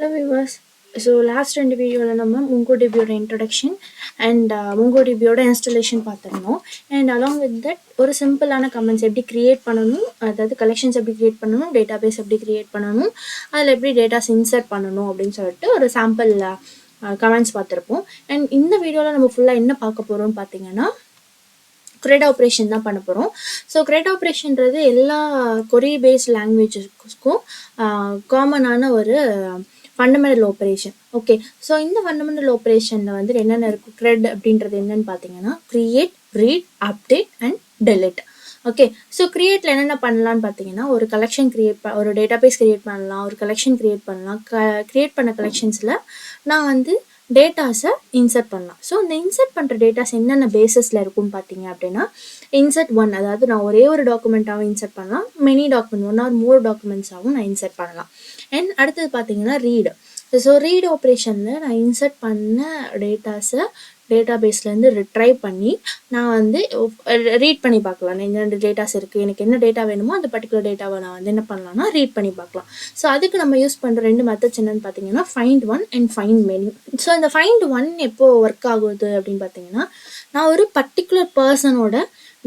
Hello viewers. So last ரெண்டு வீடியோவில் நம்ம MongoDBயோட இன்ட்ரடக்ஷன் அண்ட் MongoDBயோட இன்ஸ்டலேஷன் பார்த்துருந்தோம். அண்ட் அலாங் வித் தட் ஒரு சிம்பிளான கமெண்ட்ஸ் எப்படி க்ரியேட் பண்ணணும், அதாவது கலெக்ஷன்ஸ் எப்படி க்ரியேட் பண்ணணும், டேட்டாபேஸ் எப்படி க்ரியேட் பண்ணணும், அதில் எப்படி டேட்டாஸ் இன்சர்ட் பண்ணணும் அப்படின்னு சொல்லிட்டு ஒரு சாம்பிள் கமெண்ட்ஸ் பார்த்துருப்போம். அண்ட் இந்த வீடியோவில் நம்ம ஃபுல்லாக என்ன பார்க்க போகிறோம்னு பார்த்தீங்கன்னா CRUD ஆப்ரேஷன் தான் பண்ண போகிறோம். ஸோ CRUD ஆப்ரேஷன்றது எல்லா கொரி பேஸ்ட் லாங்குவேஜஸ்க்கும் காமனான ஒரு ஃபண்டமெண்டல் ஆப்ரேஷன். ஓகே, ஸோ இந்த ஃபண்டமெண்டல் ஆப்ரேஷனில் வந்து என்னென்ன இருக்குது CRUD அப்படின்றது என்னென்னு பார்த்தீங்கன்னா create, read, update and delete. Okay, so கிரியேட்டில் என்னென்ன பண்ணலான்னு பார்த்தீங்கன்னா ஒரு கலெக்ஷன் ஒரு டேட்டாபேஸ் கிரியேட் பண்ணலாம், ஒரு கலெக்ஷன் கிரியேட் பண்ணலாம். கிரியேட் பண்ண கலெக்ஷன்ஸில் நான் வந்து டேட்டாஸை இன்சர்ட் பண்ணலாம். ஸோ இந்த இன்சர்ட் பண்ணுற டேட்டாஸ் என்னென்ன பேஸஸில் இருக்கும்னு பார்த்தீங்க அப்படின்னா இன்சர்ட் ஒன், அதாவது நான் ஒரே ஒரு டாக்குமெண்ட்டாகவும் இன்சர்ட் பண்ணலாம், மெனி டாக்குமெண்ட், ஒன் ஆர் மோர் டாக்குமெண்ட்ஸாகவும் நான் இன்சர்ட் பண்ணலாம். அண்ட் அடுத்தது பார்த்தீங்கன்னா ரீடு. ஸோ ரீட் ஆப்ரேஷனில் நான் இன்சர்ட் பண்ண டேட்டாஸை டேட்டாபேஸ்லேருந்து ரிட்ரைவ் பண்ணி நான் வந்து ரீட் பண்ணி பார்க்கலாம். என்னென்ன டேட்டாஸ் இருக்குது, எனக்கு என்ன டேட்டா வேணுமோ அந்த பர்டிகுலர் டேட்டாவை நான் வந்து என்ன பண்ணலாம்னா ரீட் பண்ணி பார்க்கலாம். ஸோ அதுக்கு நம்ம யூஸ் பண்ணுற ரெண்டு மெத்தட்ஸ் என்னென்னு பார்த்தீங்கன்னா find one and find many. So இந்த ஃபைண்ட் ஒன் எப்போது ஒர்க் ஆகுது அப்படின்னு பார்த்தீங்கன்னா நான் ஒரு பர்டிகுலர் பர்சனோட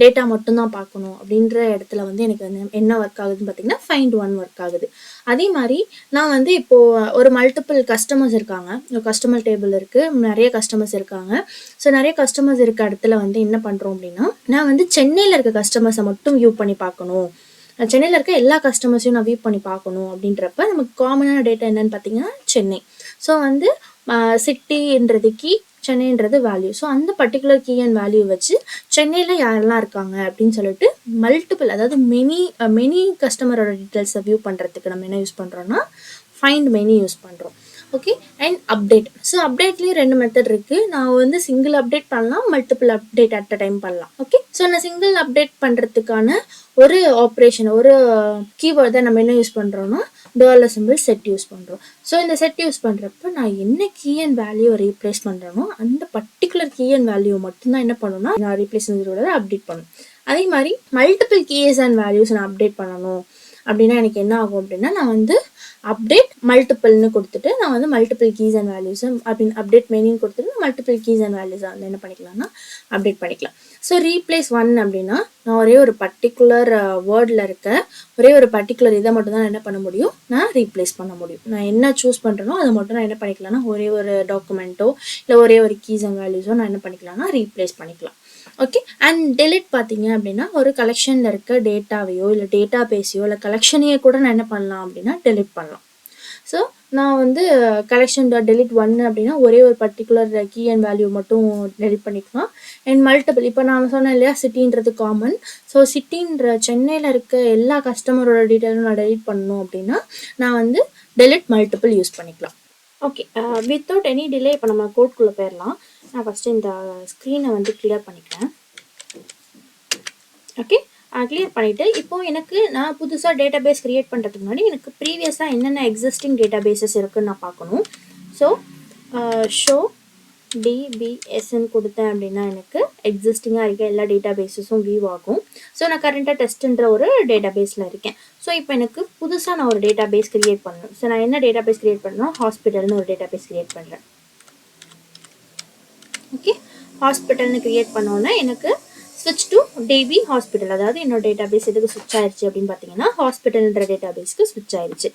டேட்டா மட்டும்தான் பார்க்கணும் அப்படின்ற இடத்துல வந்து எனக்கு வந்து என்ன ஒர்க் ஆகுதுன்னு பார்த்தீங்கன்னா ஃபைண்ட் ஒன் ஒர்க் ஆகுது. அதே மாதிரி நான் வந்து இப்போது ஒரு மல்டிபிள் கஸ்டமர்ஸ் இருக்காங்க, ஒரு கஸ்டமர் டேபிள் இருக்குது, நிறைய கஸ்டமர்ஸ் இருக்காங்க. ஸோ நிறைய கஸ்டமர்ஸ் இருக்க இடத்துல வந்து என்ன பண்ணுறோம் அப்படின்னா நான் வந்து சென்னையில் இருக்க கஸ்டமர்ஸை மட்டும் வியூ பண்ணி பார்க்கணும், சென்னையில் இருக்க எல்லா கஸ்டமர்ஸையும் நான் வியூ பண்ணி பார்க்கணும் அப்படின்றப்ப நமக்கு காமனான டேட்டா என்னன்னு பார்த்தீங்கன்னா சென்னை. ஸோ வந்து சிட்டின்றது கீ, சென்னைன்றது வேல்யூ. ஸோ அந்த பர்டிகுலர் கீ அண்ட் வேல்யூ வச்சு சென்னையில் யாரெல்லாம் இருக்காங்க அப்படின்னு சொல்லிட்டு மல்டிபிள், அதாவது மெனி கஸ்டமரோட டீட்டெயில்ஸை வியூ பண்ணுறதுக்கு நம்ம என்ன யூஸ் பண்ணுறோன்னா ஃபைண்ட் மெனி யூஸ் பண்ணுறோம். Okay, and update. ஸோ அப்டேட்லேயும் ரெண்டு மெத்தட் இருக்குது. நான் வந்து சிங்கிள் அப்டேட் பண்ணலாம், multiple update at a time பண்ணலாம். ஓகே, ஸோ நான் சிங்கிள் அப்டேட் பண்ணுறதுக்கான ஒரு ஆப்ரேஷன், ஒரு கீவேர்ட் தான் நம்ம என்ன யூஸ் பண்ணுறோன்னா டாலர் சிம்பிள் செட் யூஸ் பண்ணுறோம். ஸோ இந்த செட் யூஸ் பண்ணுறப்ப நான் என்ன கீ அண்ட் வேல்யூவை ரீப்ளேஸ் பண்ணுறேனோ அந்த பர்டிகுலர் கீ அண்ட் வேல்யூ மட்டும்தான் என்ன பண்ணணும்னா நான் ரீப்ளேஸ் பண்ணுறத அப்டேட் பண்ணணும். அதே மாதிரி மல்டிபிள் கீஸ் அண்ட் வேல்யூஸ் நான் அப்டேட் பண்ணணும் அப்படின்னா எனக்கு என்ன ஆகும் அப்படின்னா நான் வந்து அப்டேட் மல்டிபிள்னு கொடுத்துட்டு நான் வந்து மல்டிபிள் கீஸ் அண்ட் வேல்யூஸ் அப்படின்னு அப்டேட் மெனின்னு கொடுத்துட்டு மல்டிபிள் கீஸ் அண்ட் வேல்யூஸை வந்து என்ன பண்ணிக்கலாம்னா அப்டேட் பண்ணிக்கலாம். ஸோ ரீப்ளேஸ் ஒன் அப்படின்னா நான் ஒரே ஒரு பர்டிகுலர் வேர்டில் இருக்க ஒரே ஒரு பர்டிகுலர் இதை மட்டும் தான் என்ன பண்ண முடியும், நான் ரீப்ளேஸ் பண்ண முடியும். நான் என்ன சூஸ் பண்ணுறேனோ அதை மட்டும் நான் என்ன பண்ணிக்கலாம்னா ஒரே ஒரு டாக்குமெண்ட்டோ இல்லை ஒரே ஒரு கீஸ் அண்ட் வேல்யூஸோ நான் என்ன பண்ணிக்கலாம்னா ரீப்ளேஸ் பண்ணிக்கலாம். ஓகே, அண்ட் டெலிட் பார்த்தீங்க அப்படின்னா ஒரு கலெக்ஷனில் இருக்க டேட்டாவையோ இல்லை டேட்டா பேஸையோ இல்லை கலெக்ஷனையே கூட நான் என்ன பண்ணலாம் அப்படின்னா டெலிட் பண்ணலாம். ஸோ நான் வந்து கலெக்ஷன் டெலிட் ஒன்று அப்படின்னா ஒரே ஒரு பர்டிகுலர் கீ அண்ட் வேல்யூ மட்டும் டெலிட் பண்ணிக்கலாம். அண்ட் மல்டிபிள், இப்போ நான் சொன்னேன் இல்லையா சிட்டின்றது காமன். ஸோ சிட்டின்ற சென்னையில் இருக்க எல்லா கஸ்டமரோட டீட்டெயிலும் நான் டெலிட் பண்ணணும் அப்படின்னா நான் வந்து டெலிட் மல்டிபிள் யூஸ் பண்ணிக்கலாம். ஓகே, வித்தவுட் எனி டிலே இப்போ நம்ம கோட்குள்ளே போயிடலாம். நான் ஃபஸ்ட்டு இந்த ஸ்க்ரீனை வந்து கிளியர் பண்ணிக்கிறேன். ஓகே, கிளியர் பண்ணிவிட்டு இப்போது எனக்கு நான் புதுசாக டேட்டாபேஸ் க்ரியேட் பண்ணுறதுக்கு முன்னாடி எனக்கு ப்ரீவியஸாக என்னென்ன எக்ஸிஸ்டிங் டேட்டாபேஸஸ் இருக்குதுன்னு நான் பார்க்கணும். ஸோ ஷோ டிபிஎஸ்ன்னு கொடுத்தேன் அப்படின்னா எனக்கு எக்ஸிஸ்டிங்காக இருக்க எல்லா டேட்டாபேஸஸும் வியூ ஆகும். ஸோ நான் கரண்ட்டாக டெஸ்ட்டுன்ற ஒரு டேட்டாபேஸில் இருக்கேன். ஸோ இப்போ எனக்கு புதுசாக நான் ஒரு டேட்டாபேஸ் க்ரியேட் பண்ணணும். ஸோ நான் என்ன டேட்டாபேஸ் க்ரியேட் பண்ணணும், ஹாஸ்பிட்டல்னு ஒரு டேட்டாபேஸ் க்ரியேட் பண்ணுறேன். ஓகே, ஹாஸ்பிட்டல்னு க்ரியேட் பண்ணோன்னா எனக்கு ஸ்விட்ச் டு டிபி ஹாஸ்பிட்டல், அதாவது என்னோட டேட்டாபேஸ் எதுக்கு ஸ்விட்ச் ஆயிடுச்சு அப்படின்னு பார்த்தீங்கன்னா ஹாஸ்பிட்டல்ன்ற டேட்டாபேஸ்க்கு ஸ்விட்ச் ஆயிடுச்சு.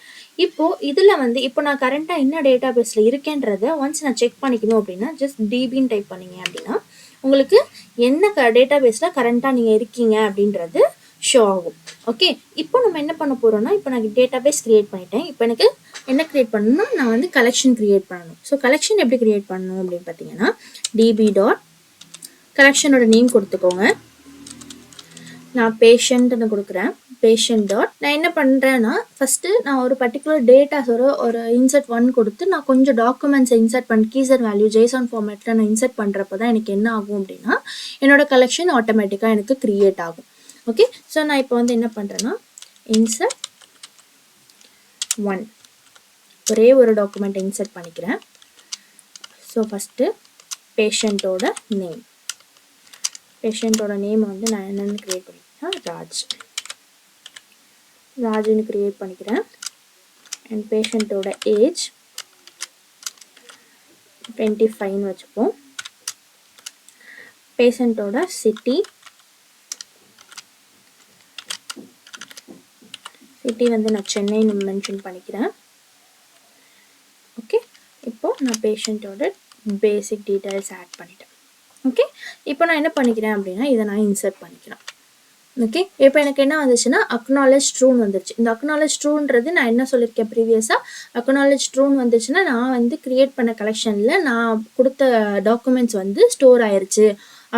இப்போது இதில் வந்து இப்போ நான் கரண்ட்டாக என்ன டேட்டாபேஸில் இருக்கேன்றதை ஒன்ஸ் நான் செக் பண்ணிக்கணும் அப்படின்னா ஜஸ்ட் டிபின்னு டைப் பண்ணிங்க அப்படின்னா உங்களுக்கு என்ன டேட்டாபேஸில் கரண்ட்டாக நீங்கள் இருக்கீங்க அப்படின்றது ஷோ ஆகும். ஓகே, இப்போ நம்ம என்ன பண்ண போகிறோம்னா இப்போ நான் டேட்டாபேஸ் க்ரியேட் பண்ணிட்டேன். இப்போ எனக்கு என்ன க்ரியேட் பண்ணணும்னா நான் வந்து கலெக்ஷன் க்ரியேட் பண்ணணும். ஸோ கலெக்ஷன் எப்படி க்ரியேட் பண்ணணும் அப்படின்னு பார்த்தீங்கன்னா டிபி டாட் கலெக்ஷனோட நேம் கொடுத்துக்கோங்க. நான் பேஷண்ட்னு கொடுக்குறேன். பேஷண்ட் டாட் நான் என்ன பண்ணுறேன்னா ஃபஸ்ட்டு நான் ஒரு பர்டிகுலர் டேட்டாஸ் ஒரு இன்சர்ட் ஒன் கொடுத்து நான் கொஞ்சம் டாக்குமெண்ட்ஸை இன்சர்ட் பண்ணி கீஸ் அண்ட் வேல்யூ ஜேசன் ஃபார்மேட்டில் நான் இன்சர்ட் பண்ணுறப்ப தான் எனக்கு என்ன ஆகும் அப்படின்னா என்னோட கலெக்ஷன் ஆட்டோமேட்டிக்காக எனக்கு க்ரியேட் ஆகும். ஓகே, ஸோ நான் இப்போ வந்து என்ன பண்ணுறேன்னா இன்சர்ட் ஒன் ஒரே ஒரு டாக்குமெண்ட்டை இன்சர்ட் பண்ணிக்கிறேன். ஸோ ஃபஸ்ட்டு பேஷண்ட்டோட நேம், பேஷண்ட்டோட நேம் வந்து நான் என்னென்னு க்ரியேட் பண்ணிக்கிறேன், ராஜுன்னு க்ரியேட் பண்ணிக்கிறேன். அண்ட் பேஷண்ட்டோட ஏஜ் 25 வச்சுப்போம். பேஷண்ட்டோட சிட்டி வந்து நான் சென்னைன்னு மென்ஷன் பண்ணிக்கிறேன். ஓகே, இப்போது நான் பேஷண்ட்டோட பேசிக் டீட்டெயில்ஸ் ஆட் பண்ணிட்டேன். ஓகே, இப்போ நான் என்ன பண்ணிக்கிறேன் அப்படின்னா இதை நான் இன்சர்ட் பண்ணிக்கிறேன். ஓகே, இப்போ எனக்கு என்ன வந்துச்சுன்னா அக்னாலேஜ் ட்ரூன்னு வந்துருச்சு. இந்த அக்னாலேஜ் ட்ரூன்றது நான் என்ன சொல்லியிருக்கேன் ப்ரீவியஸாக, அக்னாலேஜ் ட்ரூன்னு வந்துச்சுன்னா நான் வந்து க்ரியேட் பண்ண கலெக்ஷனில் நான் கொடுத்த டாக்குமெண்ட்ஸ் வந்து ஸ்டோர் ஆயிடுச்சு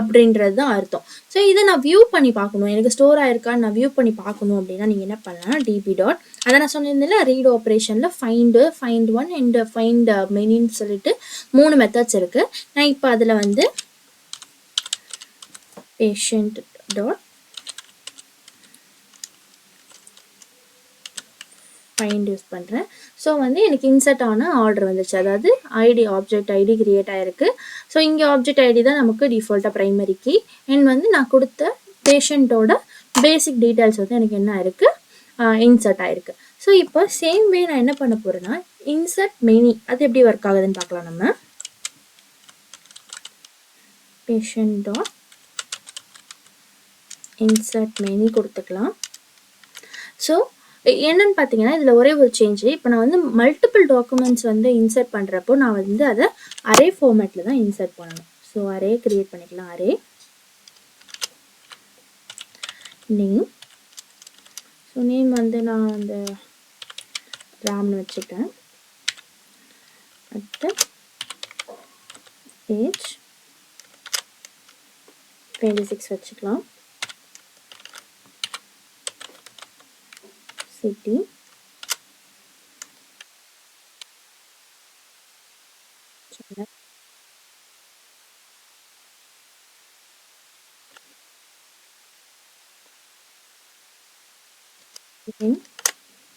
அப்படின்றது தான் அர்த்தம். ஸோ இதை நான் வியூ பண்ணி பார்க்கணும், எனக்கு ஸ்டோர் ஆயிருக்கான்னு நான் வியூ பண்ணி பார்க்கணும் அப்படின்னா நீங்கள் என்ன பண்ணலாம், டிபி டாட் அதை நான் சொன்னிருந்தேன் ரீட் ஆப்ரேஷனில் ஃபைண்ட் ஒன் அண்ட் ஃபைண்ட் மெனின்னு சொல்லிட்டு 3 மெத்தட்ஸ் இருக்குது. நான் இப்போ அதில் வந்து பேஷண்ட் டாட் ஃபைண்ட் யூஸ் பண்ணுறேன். ஸோ வந்து எனக்கு இன்சர்ட் ஆன ஆர்டர் வந்துச்சு, அதாவது ஐடி ஆப்ஜெக்ட் ஐடி கிரியேட் ஆகிருக்கு. ஸோ இங்கே ஆப்ஜெக்ட் ஐடி தான் நமக்கு டிஃபால்ட்டாக ப்ரைமரி கீ. அண்ட் வந்து நான் கொடுத்த பேஷண்ட்டோட பேசிக் டீட்டெயில்ஸ் வந்து எனக்கு என்ன ஆயிருக்கு, இன்சர்ட் ஆகிருக்கு. ஸோ இப்போ சேம் வே நான் என்ன பண்ண போகிறேன்னா இன்சர்ட் மெனி அது எப்படி ஒர்க் ஆகுதுன்னு பார்க்கலாம். நம்ம பேஷண்ட் டாட் இன்சர்ட் மெனி கொடுத்துக்கலாம். ஸோ என்னன்னு பார்த்தீங்கன்னா இதில் ஒரே ஒரு சேஞ்சு, இப்போ நான் வந்து மல்டிபிள் டாக்குமெண்ட்ஸ் வந்து இன்சர்ட் பண்ணுறப்போ நான் வந்து அதை அரே ஃபார்மேட்டில் தான் இன்சர்ட் பண்ணணும். ஸோ அரே கிரியேட் பண்ணிக்கலாம். அரே நேம், ஸோ நேம் வந்து நான் அந்த ராம்னு வச்சுட்டேன். அடுத்து ஏஜ் 26 வச்சுக்கலாம். சிட்டி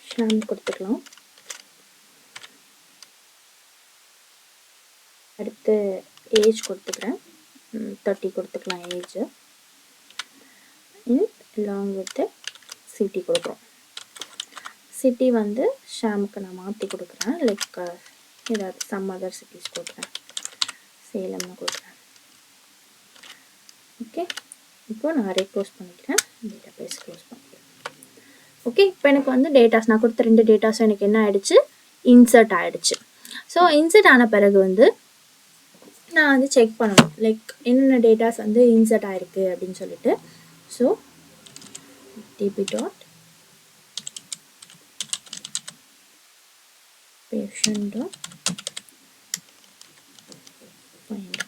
ஷாம் கொடுத்துக்கலாம். அடுத்து ஏஜ் கொடுத்துக்கிறேன், 30 கொடுத்துக்கலாம் ஏஜ். along with சிட்டி கொடுக்குறோம். சிட்டி வந்து ஷாமுக்கு நான் மாற்றி கொடுக்குறேன், லைக் ஏதாவது சம் அதர் சிட்டிஸ் கொடுக்குறேன், சேலம்னு கொடுக்குறேன். ஓகே, இப்போ நான் அரே க்ளோஸ் பண்ணிக்கிறேன், டேட்டா பேஸ் க்ளோஸ் பண்ணிக்கிறேன். ஓகே, இப்போ எனக்கு வந்து டேட்டாஸ் நான் கொடுத்த 2 டேட்டாஸும் எனக்கு என்ன ஆகிடுச்சு, இன்சர்ட் ஆகிடுச்சு. ஸோ இன்சர்ட் ஆன பிறகு வந்து நான் வந்து செக் பண்ணணும், லைக் என்னென்ன டேட்டாஸ் வந்து இன்சர்ட் ஆகிருக்கு அப்படின்னு சொல்லிட்டு. So DP dot patient dot find.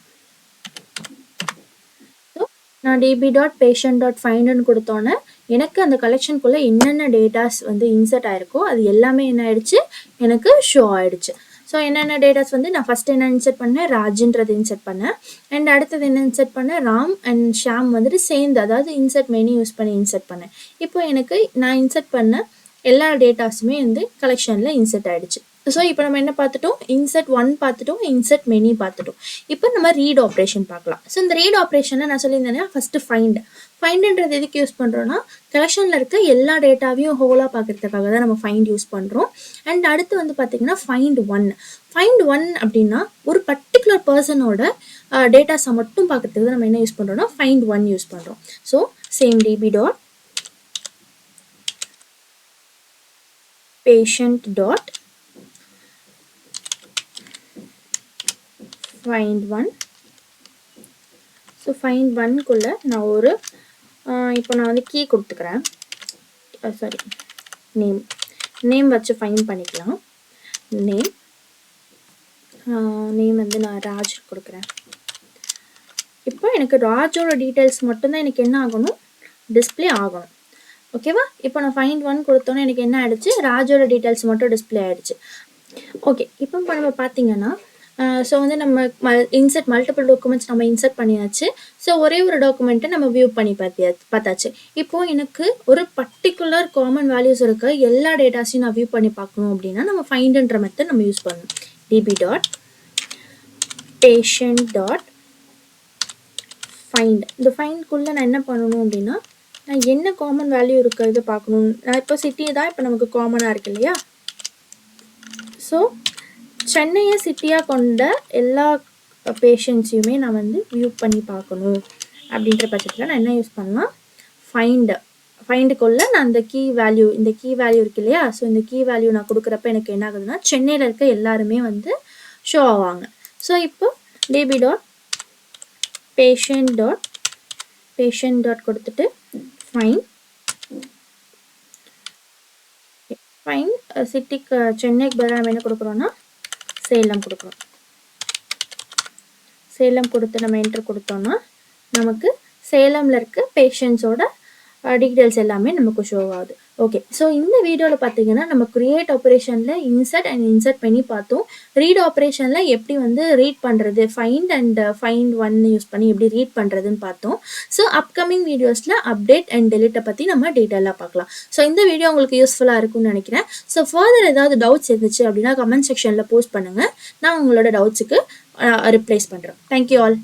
So நான் டிபி டாட் பேஷண்ட் டாட் ஃபைண்டுன்னு கொடுத்தோன்னே எனக்கு அந்த கலெக்ஷனுக்குள்ளே என்னென்ன டேட்டாஸ் வந்து இன்சர்ட் ஆகிருக்கோ அது எல்லாமே என்ன ஆயிடுச்சு, எனக்கு ஷோ ஆகிடுச்சு. ஸோ என்னென்ன டேட்டாஸ் வந்து நான் ஃபஸ்ட்டு என்ன இன்சர்ட் பண்ணேன், ராஜுன்றது இன்சர்ட் பண்ணேன். அண்ட் அடுத்தது என்ன இன்சர்ட் பண்ணேன், ராம் அண்ட் ஷாம் வந்துட்டு சேர்ந்து, அதாவது இன்சர்ட் மெனு யூஸ் பண்ணி இன்சர்ட் பண்ணேன். இப்போ எனக்கு நான் இன்சர்ட் பண்ண எல்லா டேட்டாஸுமே வந்து கலெக்ஷனில் இன்சர்ட் ஆகிடுச்சு. ஸோ இப்போ நம்ம என்ன பார்த்துட்டோம், இன்சர்ட் 1 பார்த்துட்டோம், இன்சர்ட் மெனி பார்த்துட்டோம். இப்போ நம்ம ரீட் ஆப்ரேஷன் பார்க்கலாம். ஸோ இந்த ரீட் ஆப்ரேஷனில் நான் சொல்லியிருந்தேன்னா ஃபஸ்ட்டு ஃபைண்டுன்றது எதுக்கு யூஸ் பண்ணுறோன்னா கலெக்ஷனில் இருக்க எல்லா டேட்டாவையும் ஹோலாக பார்க்குறதுக்காக தான் நம்ம ஃபைண்ட் யூஸ் பண்ணுறோம். அண்ட் அடுத்து வந்து பார்த்திங்கன்னா ஃபைண்ட் ஒன் அப்படின்னா ஒரு பர்டிகுலர் பர்சனோட டேட்டாஸை மட்டும் பார்க்குறதுக்கு தான் நம்ம என்ன யூஸ் பண்ணுறோன்னா ஃபைண்ட் ஒன் யூஸ் பண்ணுறோம். So same DB dot patient dot find one. So find ஒன்குள்ளே நான் ஒரு இப்போ நான் வந்து கீ கொடுத்துக்கிறேன், சாரி நேம் வச்சு ஃபைண்ட் பண்ணிக்கலாம். நேம் வந்து நான் ராஜ் கொடுக்குறேன். இப்போ எனக்கு ராஜோட டீட்டெயில்ஸ் மட்டும்தான் எனக்கு என்ன ஆகணும், டிஸ்பிளே ஆகணும். ஓகேவா, இப்போ நான் ஃபைண்ட் ஒன் கொடுத்தோன்னே எனக்கு என்ன ஆகிடுச்சு, ராஜோட டீட்டெயில்ஸ் மட்டும் டிஸ்பிளே ஆகிடுச்சு. ஓகே, இப்போ நம்ம பார்த்தீங்கன்னா ஸோ வந்து நம்ம இன்சர்ட் மல்டிபிள் டாக்குமெண்ட்ஸ் நம்ம இன்சர்ட் பண்ணியாச்சு. ஸோ ஒரே ஒரு டாக்குமெண்ட்டை நம்ம வியூ பண்ணி பார்த்தாச்சு. இப்போது எனக்கு ஒரு பர்டிகுலர் காமன் வேல்யூஸ் இருக்க எல்லா டேட்டாஸையும் நான் வியூ பண்ணி பார்க்கணும் அப்படின்னா நம்ம ஃபைண்டுன்ற மெத்தட் நம்ம யூஸ் பண்ணணும். DP dot patient dot find. இந்த ஃபைண்ட்குள்ளே நான் என்ன பண்ணணும் அப்படின்னா நான் என்ன காமன் வேல்யூ இருக்கிறது பார்க்கணும். நான் இப்போ சிட்டி தான் இப்போ நமக்கு காமனாக இருக்கு இல்லையா. ஸோ சென்னையை சிட்டியாக கொண்ட எல்லா பேஷண்ட்ஸையுமே நான் வந்து வியூ பண்ணி பார்க்கணும் அப்படின்ற பட்சத்தில் நான் என்ன யூஸ் பண்ணலாம், ஃபைண்டுக்குள்ளே நான் இந்த கீ வேல்யூ இருக்கு இல்லையா, ஸோ இந்த கீ வேல்யூ நான் கொடுக்குறப்ப எனக்கு என்ன ஆகுதுன்னா சென்னையில் இருக்க எல்லாருமே வந்து ஷோ ஆவாங்க. ஸோ இப்போ db.patient.patient கொடுத்துட்டு ஃபைன் சிட்டிக்கு சென்னைக்கு பதிலாக நம்ம என்ன கொடுக்குறோன்னா சேலம் கொடுக்குறோம். சேலம் கொடுத்து நம்ம என்டர் கொடுத்தோன்னா நமக்கு சேலமில் இருக்க பேஷண்ட்ஸோட டீட்டெயில்ஸ் எல்லாமே நமக்கு ஷோ ஆகுது. ஓகே, ஸோ இந்த வீடியோவில் பார்த்தீங்கன்னா நம்ம கிரியேட் ஆப்ரேஷனில் இன்சர்ட் பண்ணி பார்த்தோம். ரீட் ஆப்ரேஷனில் எப்படி வந்து ரீட் பண்ணுறது, ஃபைண்ட் ஒன் யூஸ் பண்ணி எப்படி ரீட் பண்ணுறதுன்னு பார்த்தோம். ஸோ அப்கமிங் வீடியோஸில் அப்டேட் அண்ட் டெலிட்டை பற்றி நம்ம டீட்டெயிலாக பார்க்கலாம். ஸோ இந்த வீடியோ உங்களுக்கு யூஸ்ஃபுல்லாக இருக்கும்னு நினைக்கிறேன். ஸோ ஃபர்தர் ஏதாவது டவுட்ஸ் இருந்துச்சு அப்படின்னா கமெண்ட் செக்ஷனில் போஸ்ட் பண்ணுங்கள். நான் உங்களோட டவுட்ஸுக்கு ரிப்ளைஸ் பண்ணுறேன். Thank you all.